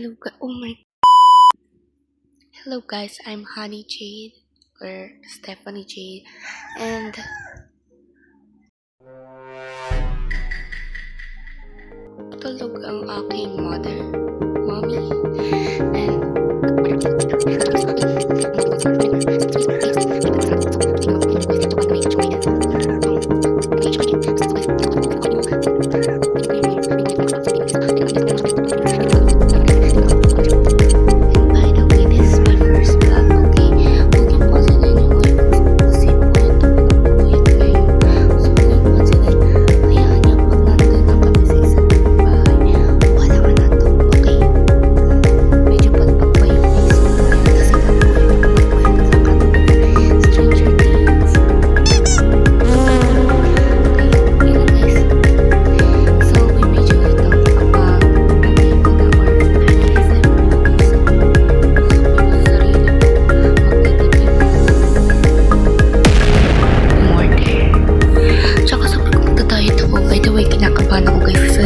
Oh my. Hello guys, I'm Honey Jade or Stephanie Jade, and tulog ang aking mommy, and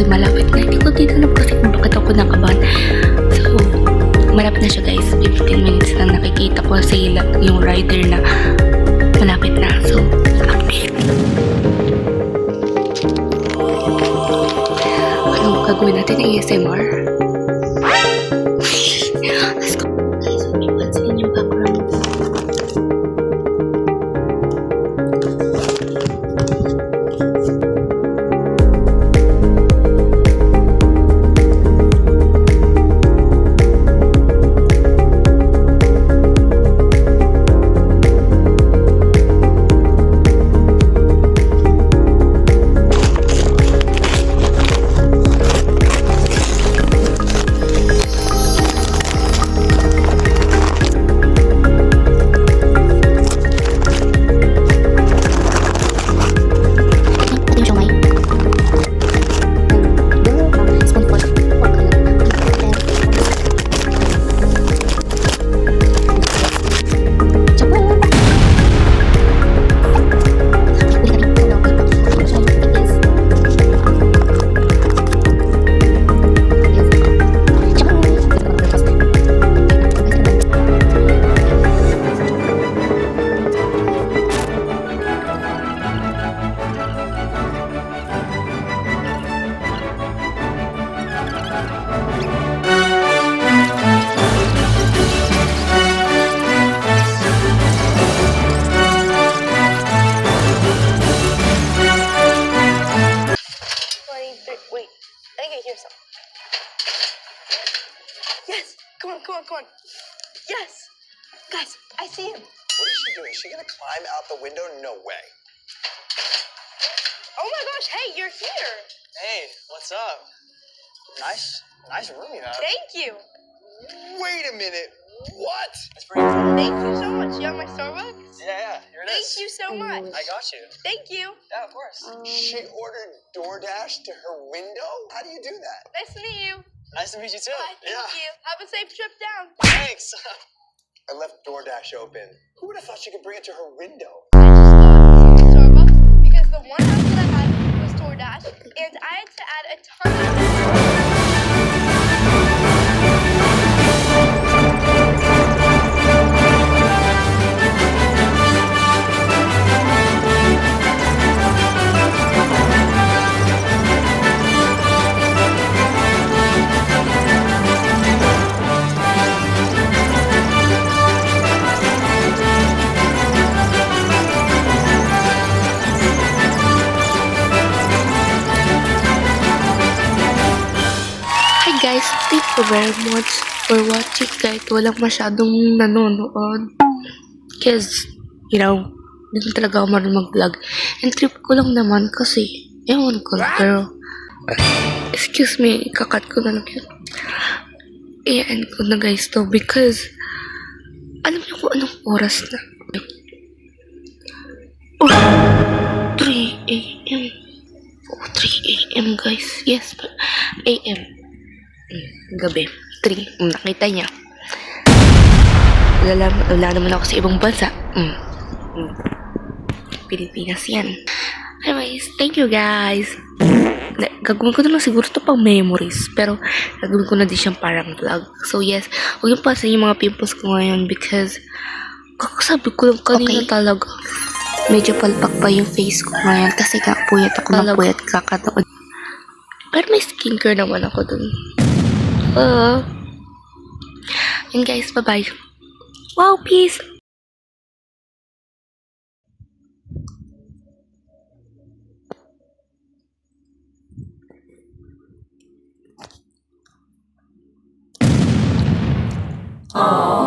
malapit na. Hindi ko tinanong kasi kung bakit ako nakabahan. So, malapit na siya guys. 15 minutes na nakikita ko sa yung rider na malapit na. So, update. Anong gagawin natin? ASMR? Let's go. Guys, huwag niyo pansinin yung background. Wait, I think I hear something. Yes, come on. Yes, guys, I see him. What is she doing? Is she gonna climb out the window? No way. Oh my gosh, hey, you're here. Hey, what's up? Nice room you have. Thank you. Wait a minute. What? That's pretty cool. Thank you so much. You have my Starbucks? Yeah, here it Thank is. you so much. I got you. Thank you. Yeah, of course. She ordered DoorDash to her window? How do you do that? Nice to meet you. Nice to meet you too. Bye, thank you. Have a safe trip down. Thanks. I left DoorDash open. Who would have thought she could bring it to her window? I just got Starbucks because the one house that I had was DoorDash, and I had to add a ton of Guys, thank you very much for watching kahit walang masyadong nanonood. Because, you know, hindi talaga ako marunong mag-vlog. And trip ko lang naman kasi, ewan ko lang, pero, excuse me, kakat ko na lang yun. Iyan ko na guys to because, alam niyo kung anong oras na. Oh, 3 a.m. Oh, 3 a.m. guys. Yes, a.m. Gabi. 3. Nakita niya. Wala naman ako sa ibang bansa. Pilipinas yan. Anyways, thank you guys. gagawin ko na lang siguro to pang memories. Pero, gagawin ko na din siyang parang vlog. So, yes, huwag yung pasin yung mga pimples ko ngayon because, kakasabi ko lang kanina talaga. Medyo palpak pa yung face ko ngayon kasi puyat ako ng puyat kakanood. Pero may skincare naman ako dun. Yun guys, bye-bye. Wow, peace! Aww.